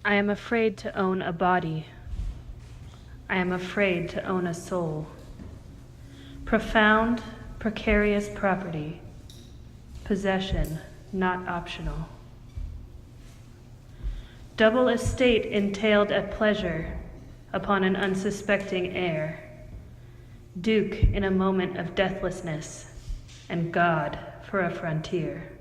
I am afraid to own a body. I am afraid to own a soul. Profound, precarious property. Possession, not optional. Double estate entailed at pleasure upon an unsuspecting heir. Duke in a moment of deathlessness, and God for a frontier.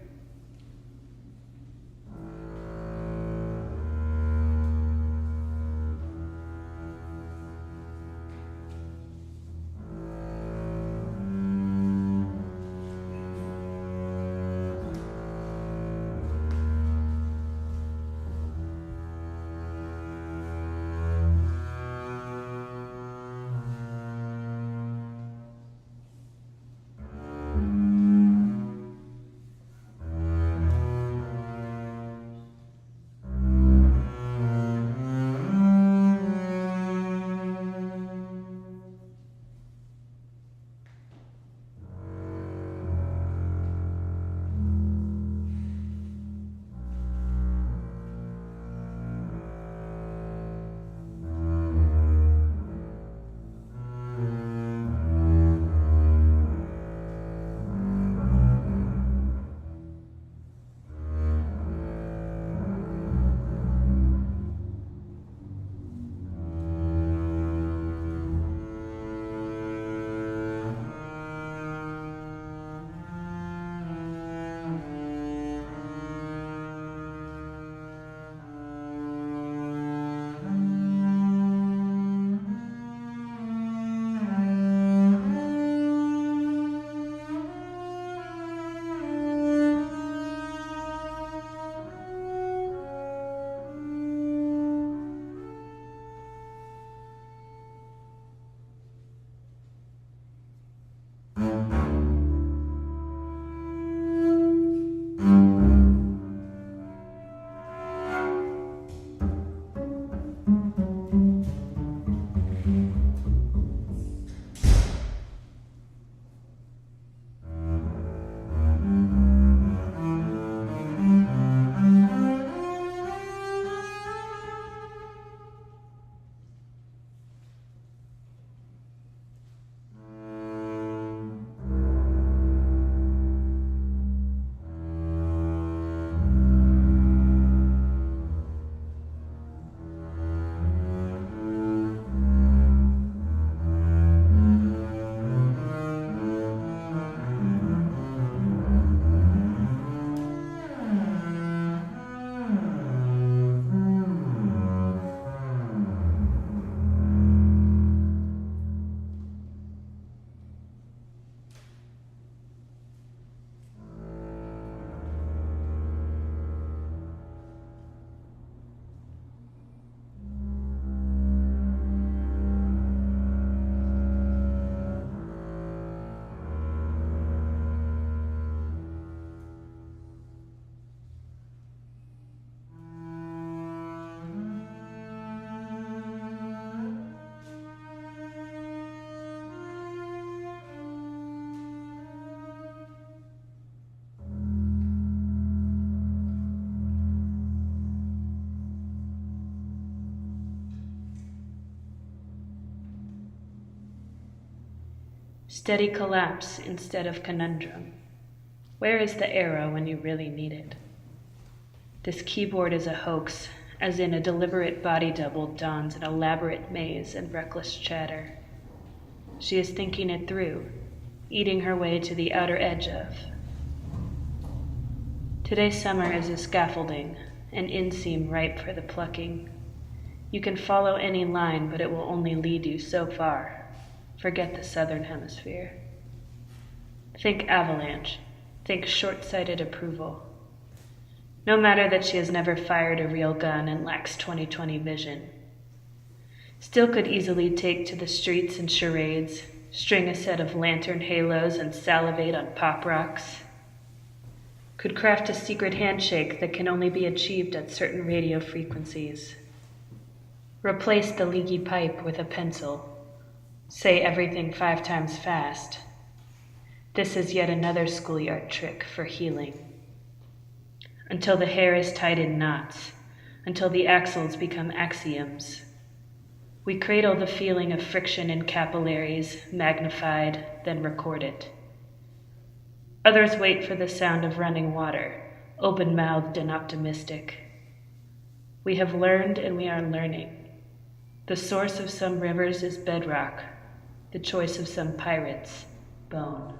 Steady collapse instead of conundrum. Where is the arrow when you really need it? This keyboard is a hoax, as in a deliberate body double dons an elaborate maze and reckless chatter. She is thinking it through, eating her way to the outer edge of. Today's summer is a scaffolding, an inseam ripe for the plucking. You can follow any line, but it will only lead you so far. Forget the southern hemisphere. Think avalanche. Think short-sighted approval. No matter that she has never fired a real gun and lacks 20/20 vision. Still could easily take to the streets and charades, string a set of lantern halos and salivate on pop rocks. Could craft a secret handshake that can only be achieved at certain radio frequencies. Replace the leaky pipe with a pencil. Say everything 5 times fast. This is yet another schoolyard trick for healing. Until the hair is tied in knots, until the axles become axioms. We cradle the feeling of friction in capillaries, magnified, then record it. Others wait for the sound of running water, open-mouthed and optimistic. We have learned and we are learning. The source of some rivers is bedrock, the choice of some pirates, bone.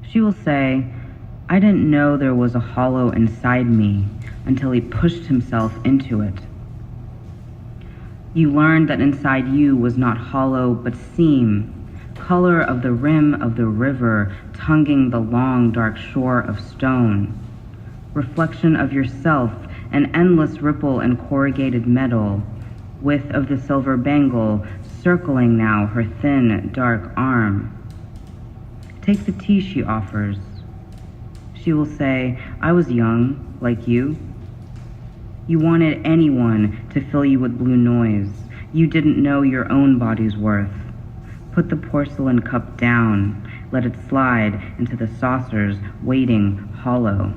She will say, "I didn't know there was a hollow inside me until he pushed himself into it." You learned that inside you was not hollow but seam, color of the rim of the river tonguing the long dark shore of stone, reflection of yourself, an endless ripple in corrugated metal, width of the silver bangle circling now her thin dark arm. Take the tea she offers. She will say, "I was young, like you." You wanted anyone to fill you with blue noise. You didn't know your own body's worth. Put the porcelain cup down. Let it slide into the saucers waiting hollow.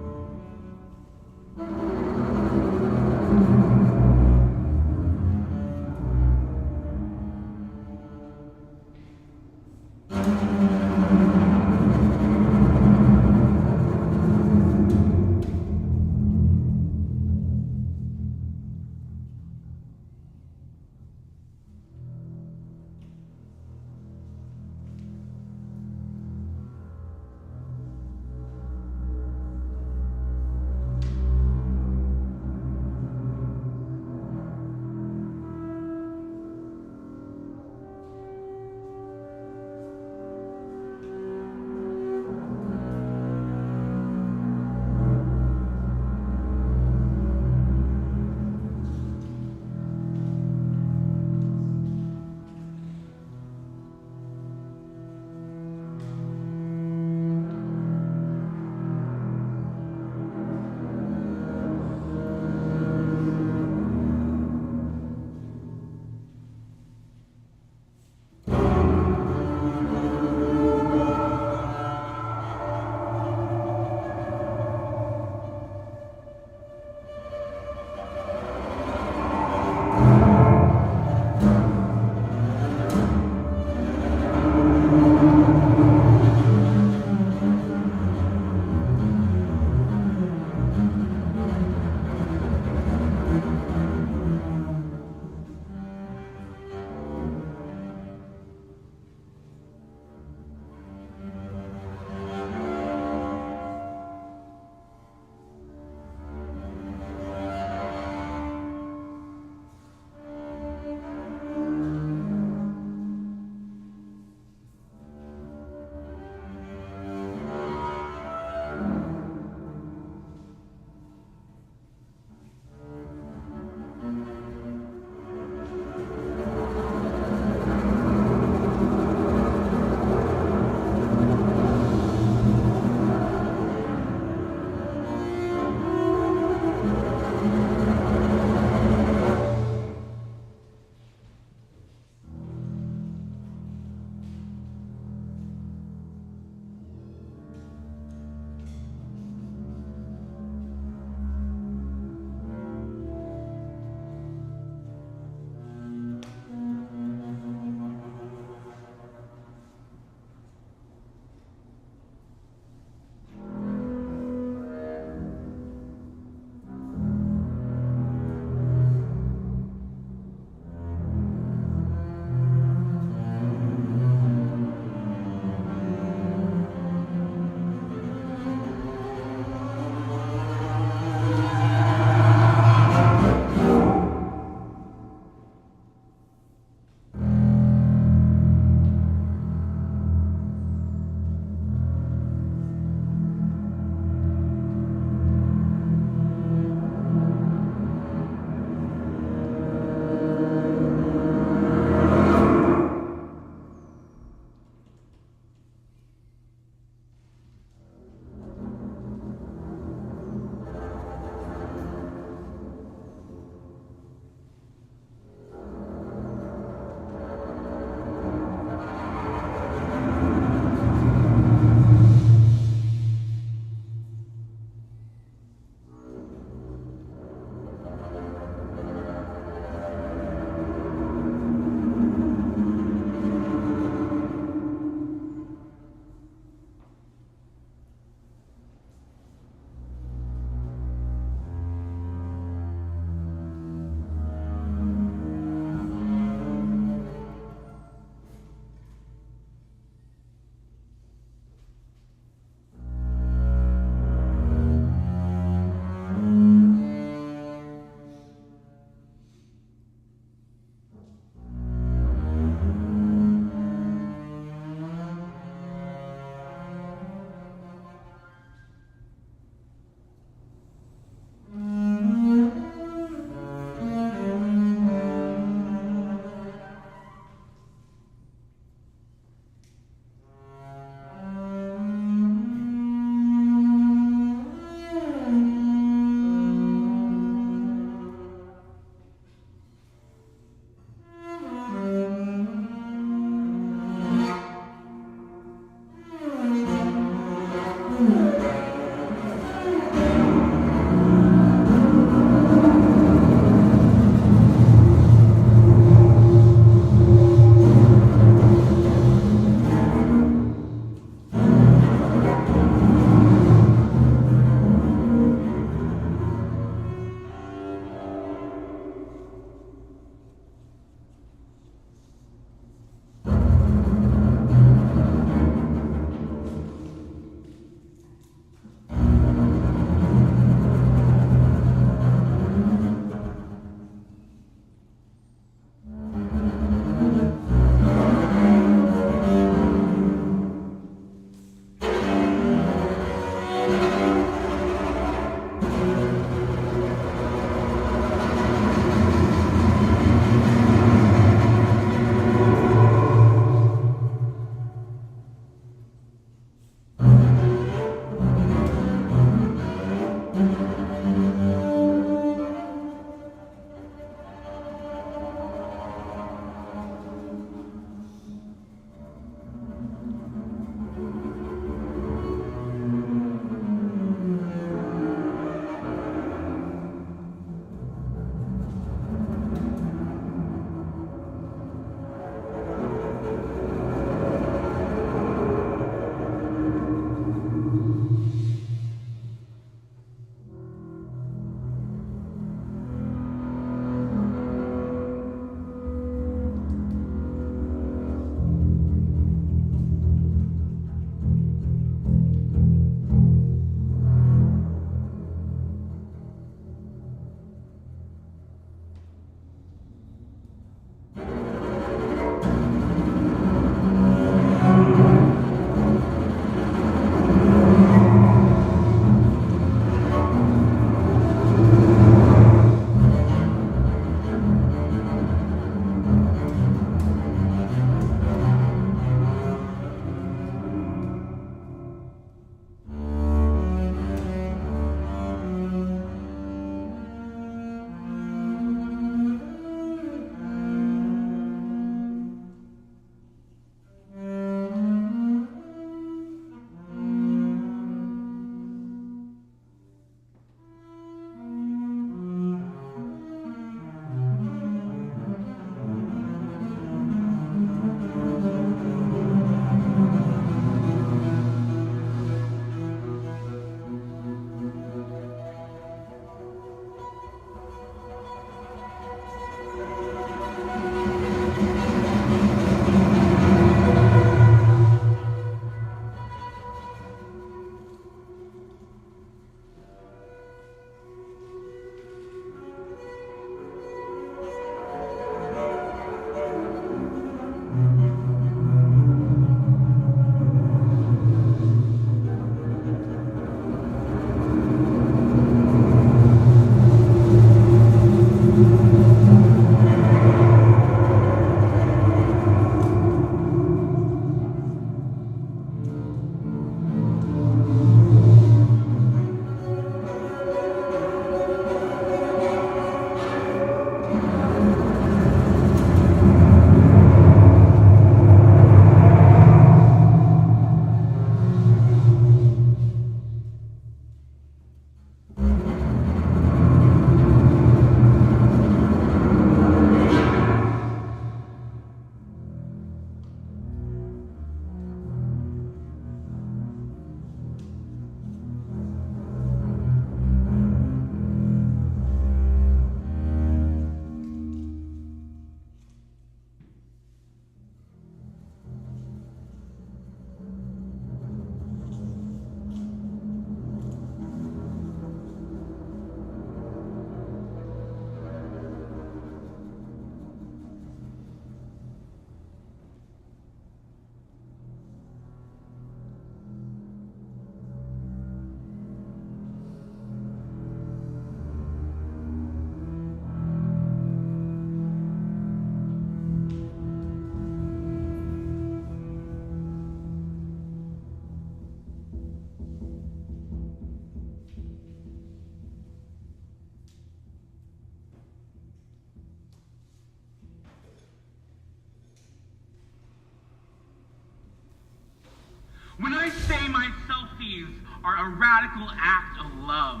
are a radical act of love.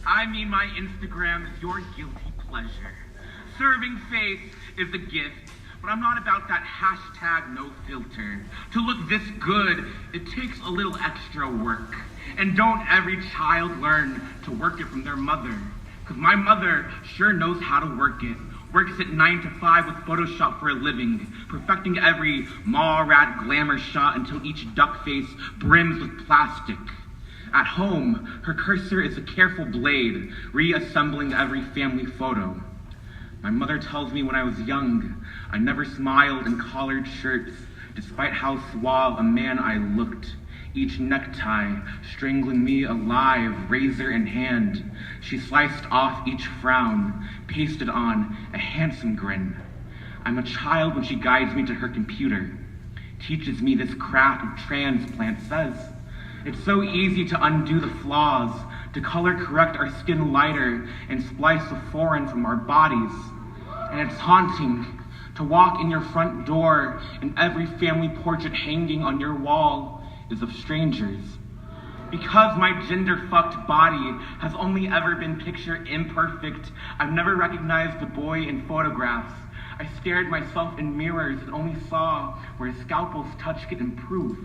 I mean, my Instagram is your guilty pleasure. Serving face is a gift, but I'm not about that hashtag no filter. To look this good, it takes a little extra work. And don't every child learn to work it from their mother? Because my mother sure knows how to work it. Works at 9 to 5 with Photoshop for a living, perfecting every mall rat glamour shot until each duck face brims with plastic. At home, her cursor is a careful blade, reassembling every family photo. My mother tells me when I was young, I never smiled in collared shirts, despite how suave a man I looked. Each necktie strangling me alive, razor in hand. She sliced off each frown, pasted on a handsome grin. I'm a child when she guides me to her computer, teaches me this craft of transplant, says it's so easy to undo the flaws, to color correct our skin lighter and splice the foreign from our bodies. And it's haunting to walk in your front door and every family portrait hanging on your wall is of strangers. Because my gender-fucked body has only ever been picture imperfect, I've never recognized the boy in photographs. I stared myself in mirrors and only saw where a scalpel's touch could improve.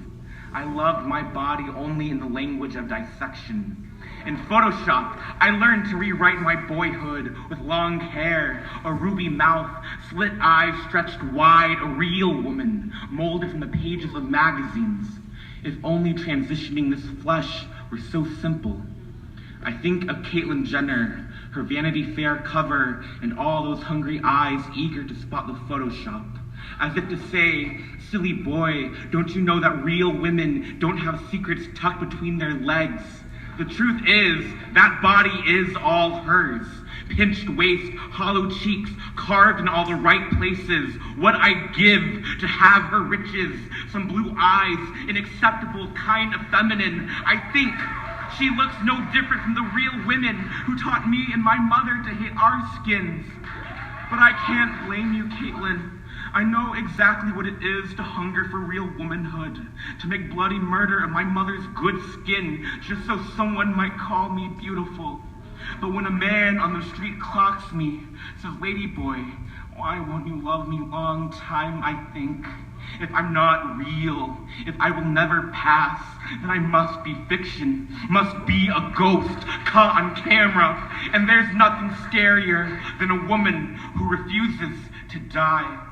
I loved my body only in the language of dissection. In Photoshop, I learned to rewrite my boyhood with long hair, a ruby mouth, slit eyes stretched wide, a real woman, molded from the pages of magazines. If only transitioning this flesh were so simple. I think of Caitlyn Jenner, her Vanity Fair cover, and all those hungry eyes eager to spot the Photoshop. As if to say, silly boy, don't you know that real women don't have secrets tucked between their legs? The truth is, that body is all hers. Pinched waist, hollow cheeks, carved in all the right places. What I'd give to have her riches, some blue eyes, an acceptable kind of feminine. I think she looks no different from the real women who taught me and my mother to hate our skins. But I can't blame you, Caitlyn. I know exactly what it is to hunger for real womanhood, to make bloody murder of my mother's good skin just so someone might call me beautiful. But when a man on the street clocks me, says, lady boy, why won't you love me long time, I think? If I'm not real, if I will never pass, then I must be fiction, must be a ghost caught on camera. And there's nothing scarier than a woman who refuses to die.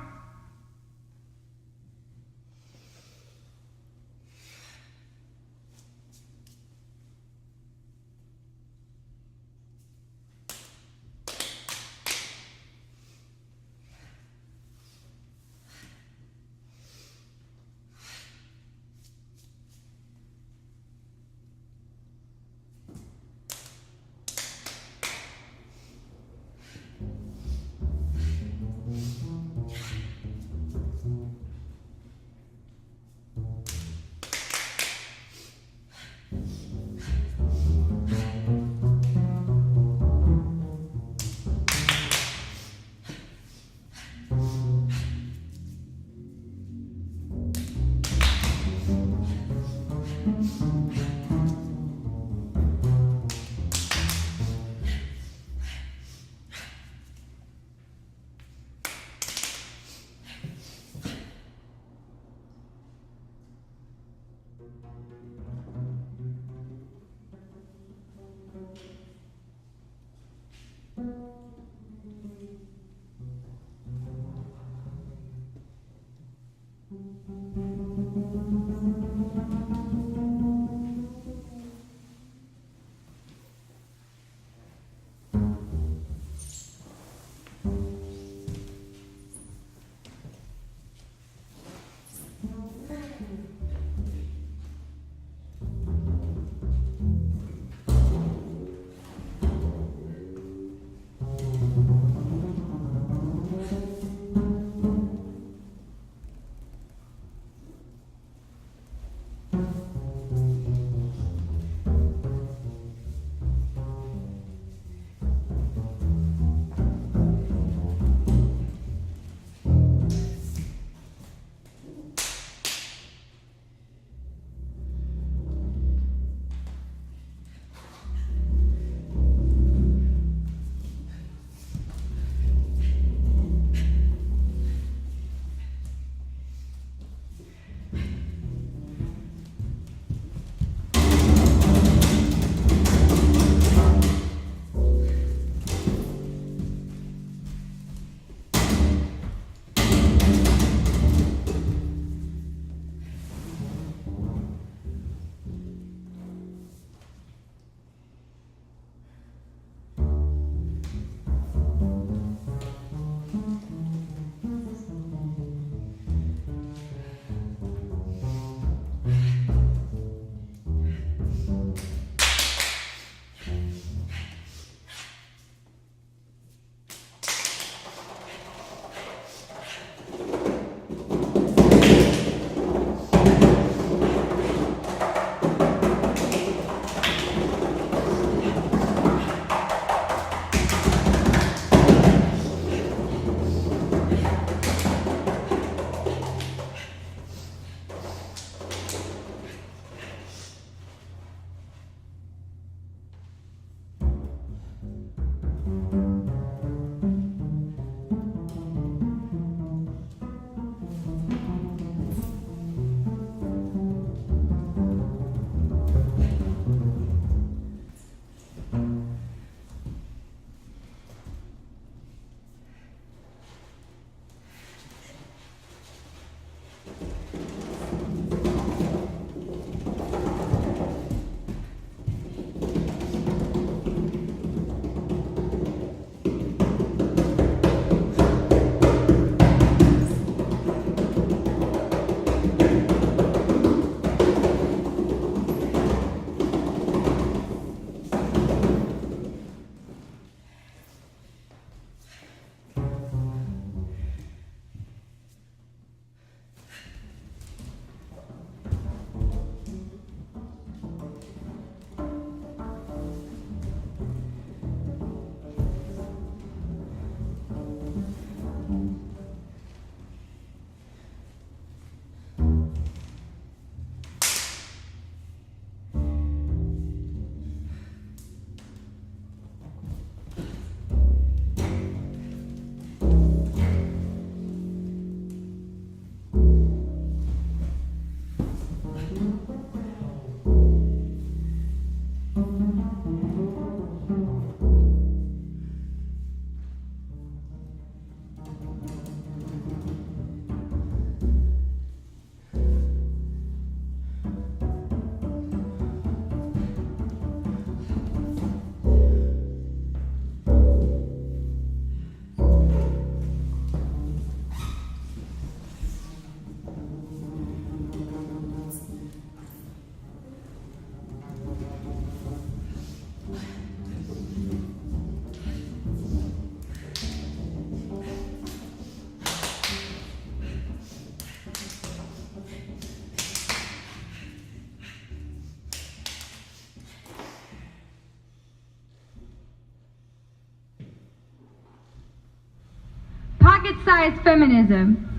pocket-sized feminism.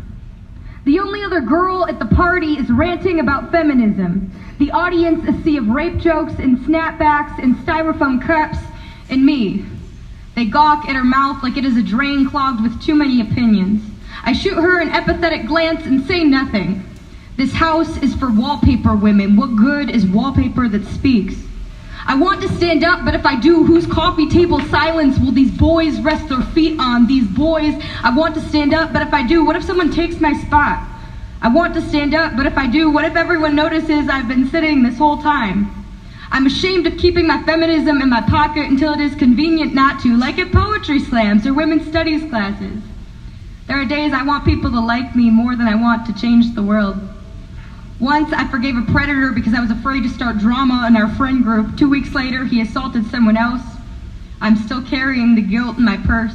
The only other girl at the party is ranting about feminism. The audience, a sea of rape jokes and snapbacks and styrofoam cups, and me. They gawk at her mouth like it is a drain clogged with too many opinions. I shoot her an empathetic glance and say nothing. This house is for wallpaper women. What good is wallpaper that speaks? I want to stand up, but if I do, whose coffee table silence will these boys rest their feet on? These boys, I want to stand up, but if I do, what if someone takes my spot? I want to stand up, but if I do, what if everyone notices I've been sitting this whole time? I'm ashamed of keeping my feminism in my pocket until it is convenient not to, like at poetry slams or women's studies classes. There are days I want people to like me more than I want to change the world. Once, I forgave a predator because I was afraid to start drama in our friend group. 2 weeks later, he assaulted someone else. I'm still carrying the guilt in my purse.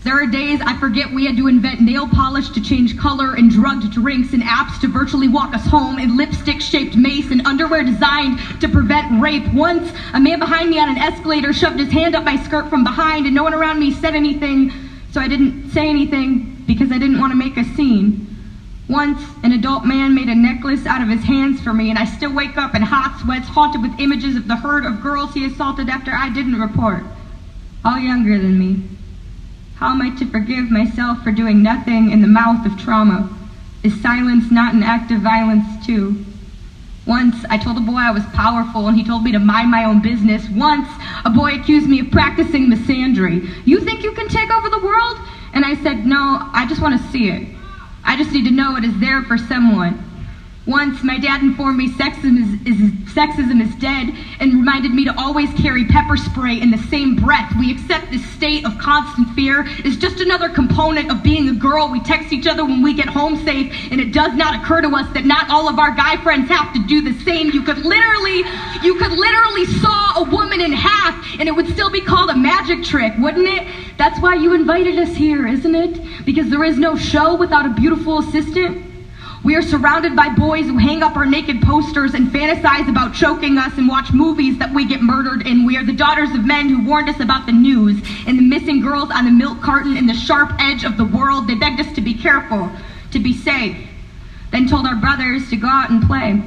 There are days I forget we had to invent nail polish to change color and drugged drinks and apps to virtually walk us home and lipstick-shaped mace and underwear designed to prevent rape. Once, a man behind me on an escalator shoved his hand up my skirt from behind and no one around me said anything, so I didn't say anything because I didn't want to make a scene. Once, an adult man made a necklace out of his hands for me, and I still wake up in hot sweats, haunted with images of the herd of girls he assaulted after I didn't report, all younger than me. How am I to forgive myself for doing nothing in the mouth of trauma? Is silence not an act of violence, too? Once, I told a boy I was powerful, and he told me to mind my own business. Once, a boy accused me of practicing misandry. You think you can take over the world? And I said, no, I just want to see it. I just need to know it is there for someone. Once, my dad informed me sexism is dead and reminded me to always carry pepper spray in the same breath. We accept this state of constant fear is just another component of being a girl. We text each other when we get home safe, and it does not occur to us that not all of our guy friends have to do the same. You could literally saw a woman in half, and it would still be called a magic trick, wouldn't it? That's why you invited us here, isn't it? Because there is no show without a beautiful assistant. We are surrounded by boys who hang up our naked posters and fantasize about choking us and watch movies that we get murdered in. We are the daughters of men who warned us about the news and the missing girls on the milk carton and the sharp edge of the world. They begged us to be careful, to be safe, then told our brothers to go out and play.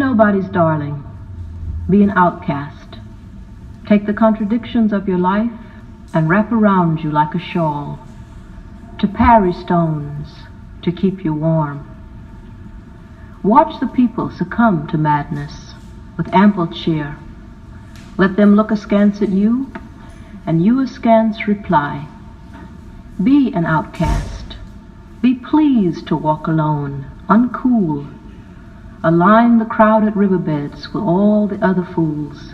nobody's darling. Be an outcast. Take the contradictions of your life and wrap around you like a shawl, to parry stones, to keep you warm. Watch the people succumb to madness with ample cheer. Let them look askance at you, and you askance reply. Be an outcast. Be pleased to walk alone, uncool. Align the crowded riverbeds with all the other fools.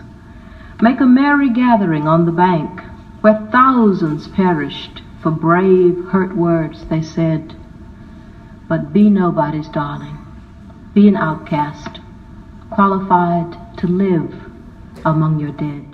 Make a merry gathering on the bank, where thousands perished for brave, hurt words they said. But be nobody's darling. Be an outcast, qualified to live among your dead.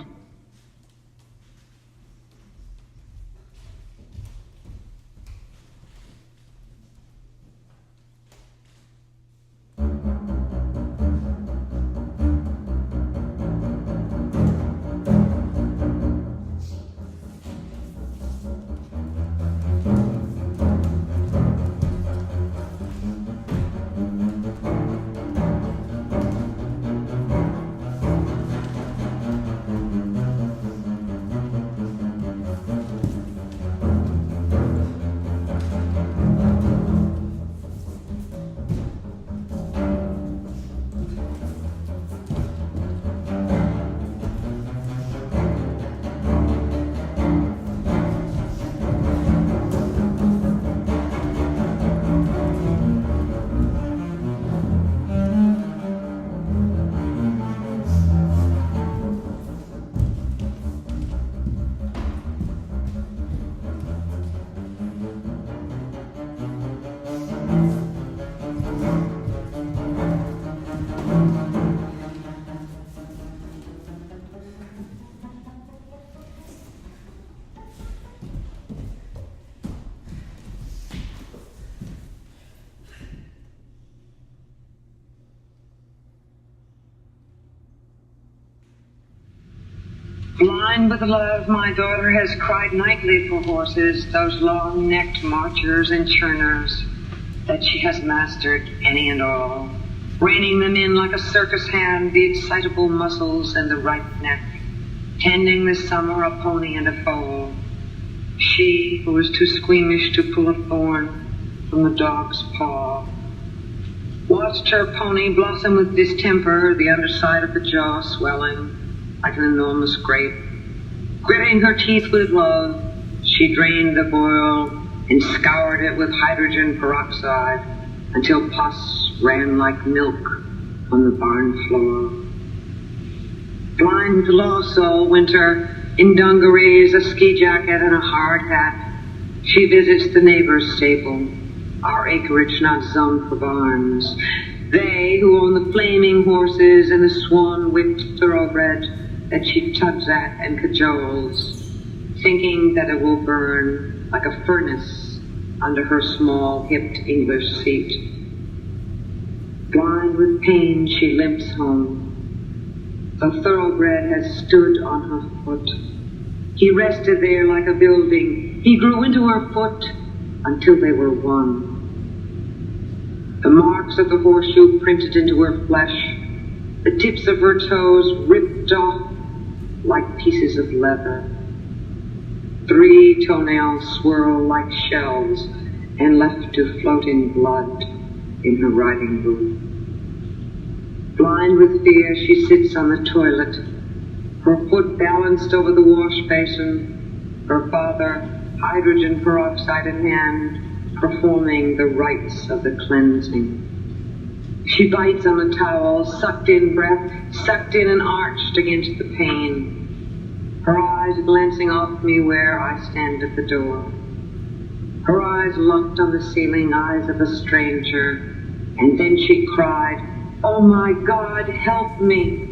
Blind with love, my daughter has cried nightly for horses, those long-necked marchers and churners, that she has mastered any and all, reining them in like a circus hand, the excitable muscles and the ripe neck, tending this summer a pony and a foal. She who was too squeamish to pull a thorn from the dog's paw, watched her pony blossom with distemper, the underside of the jaw swelling like an enormous grape. Gritting her teeth with love, she drained the boil and scoured it with hydrogen peroxide until pus ran like milk on the barn floor. Blind with love, soul, winter, in dungarees, a ski jacket and a hard hat, she visits the neighbor's stable, our acreage not zoned for barns. They who own the flaming horses and the swan-whipped thoroughbred that she tugs at and cajoles, thinking that it will burn like a furnace under her small-hipped English seat. Blind with pain, she limps home. The thoroughbred has stood on her foot. He rested there like a building. He grew into her foot until they were one. The marks of the horseshoe printed into her flesh, the tips of her toes ripped off like pieces of leather. 3 toenails swirl like shells and left to float in blood in her riding boot. Blind with fear, she sits on the toilet, her foot balanced over the wash basin, her father, hydrogen peroxide in hand, performing the rites of the cleansing. She bites on the towel, sucked in breath, sucked in and arched against the pain. Her eyes glancing off me where I stand at the door. Her eyes locked on the ceiling, eyes of a stranger. And then she cried, "Oh my God, help me!"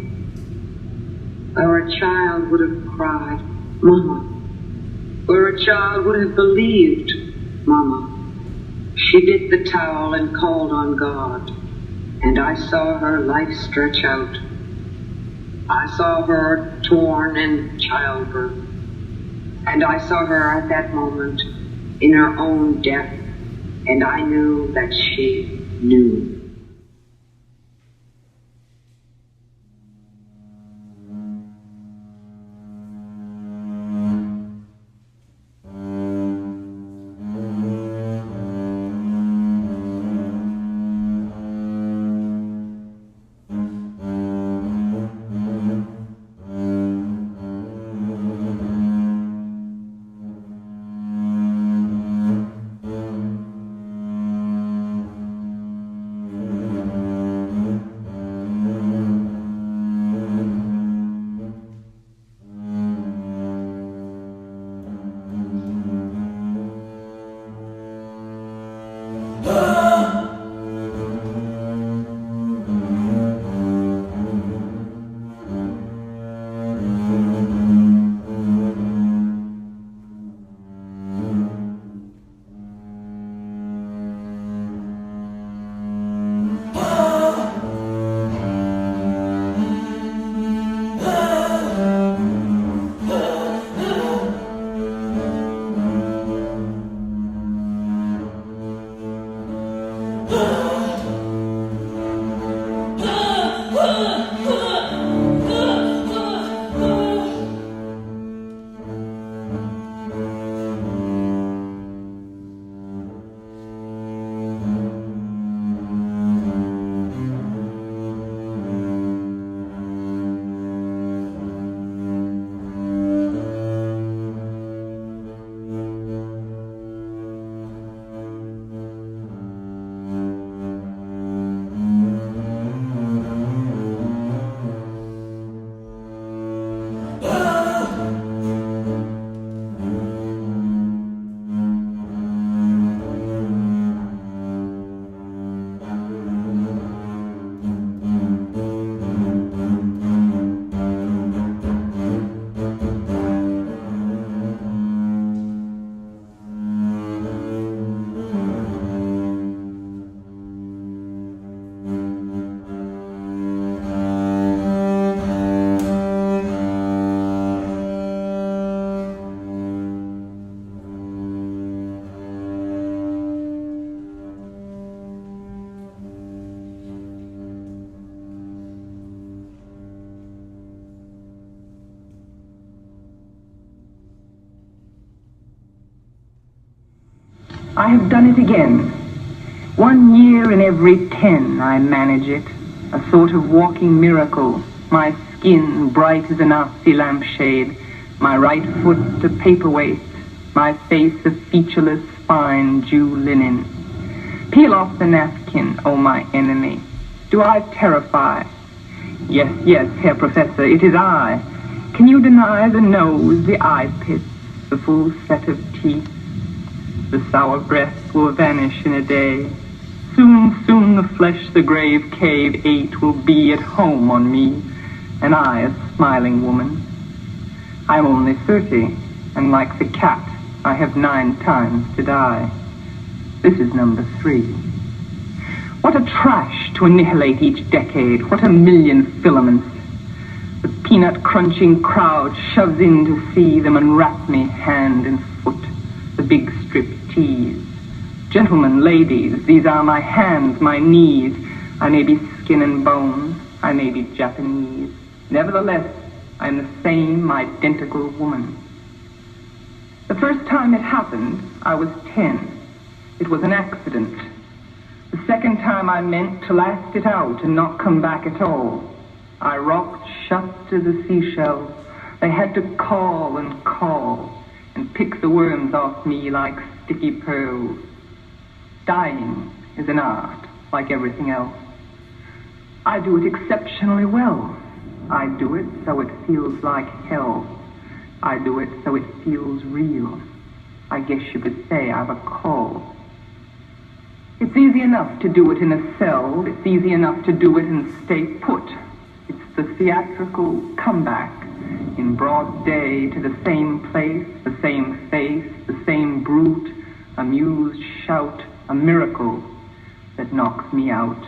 Or a child would have cried, "Mama." Or a child would have believed, "Mama." She bit the towel and called on God. And I saw her life stretch out. I saw her torn in childbirth. And I saw her at that moment in her own death. And I knew that she knew. I have done it again. 1 year in every 10 I manage it, a sort of walking miracle. My skin bright as an Nazi lampshade, my right foot a paperweight, my face a featureless fine Jew linen. Peel off the napkin, O my enemy. Do I terrify? Yes, yes, Herr Professor, it is I. Can you deny the nose, the eye pits, the full set of teeth? The sour breath will vanish in a day. Soon, soon the flesh the grave cave ate will be at home on me, and I a smiling woman. I am only 30, and like the cat, I have 9 times to die. This is number 3. What a trash to annihilate each decade. What a million filaments. The peanut-crunching crowd shoves in to see them unwrap me hand and foot. The big strip tease. Gentlemen, ladies, these are my hands, my knees. I may be skin and bone. I may be Japanese. Nevertheless, I am the same identical woman. The first time it happened, I was 10. It was an accident. The second time I meant to last it out and not come back at all. I rocked shut to the seashells. They had to call and pick the worms off me like sticky pearls. Dying is an art, like everything else. I do it exceptionally well. I do it so it feels like hell. I do it so it feels real. I guess you could say I've a call. It's easy enough to do it in a cell. It's easy enough to do it and stay put. It's the theatrical comeback in broad day to the same place, the same face, the same brute, amused shout, a miracle that knocks me out.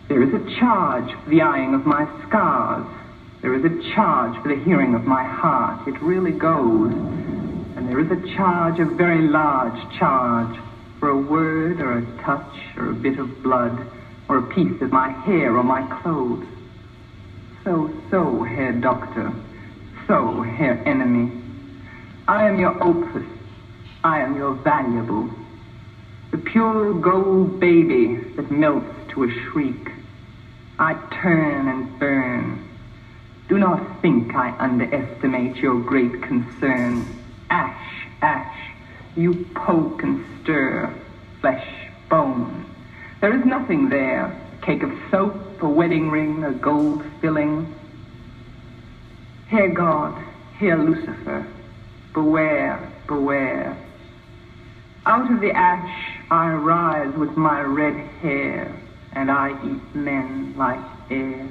There is a charge for the eyeing of my scars. There is a charge for the hearing of my heart. It really goes. And there is a charge, a very large charge, for a word or a touch or a bit of blood or a piece of my hair or my clothes. So, Herr Doctor. So, Herr Enemy. I am your opus. I am your valuable. The pure gold baby that melts to a shriek. I turn and burn. Do not think I underestimate your great concern. Ash, ash, you poke and stir, flesh, bone. There is nothing there, a cake of soap, a wedding ring, a gold filling. Hear God, hear Lucifer, beware, beware. Out of the ash I rise with my red hair, and I eat men like air.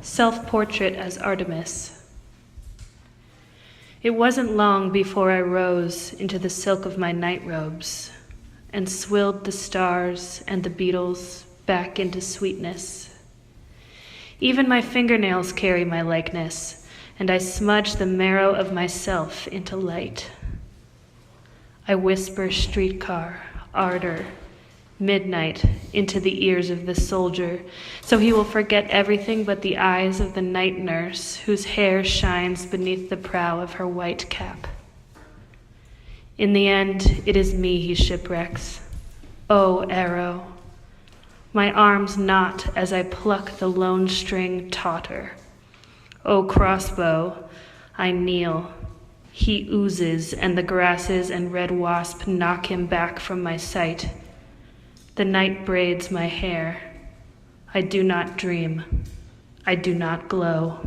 Self-portrait as Artemis. It wasn't long before I rose into the silk of my night robes and swilled the stars and the beetles back into sweetness. Even my fingernails carry my likeness, and I smudge the marrow of myself into light. I whisper streetcar, ardor, midnight into the ears of the soldier, so he will forget everything but the eyes of the night nurse whose hair shines beneath the prow of her white cap. In the end, it is me he shipwrecks. Oh, arrow, my arms knot as I pluck the lone string tauter. Oh, crossbow, I kneel. He oozes, and the grasses and red wasp knock him back from my sight. The night braids my hair. I do not dream. I do not glow.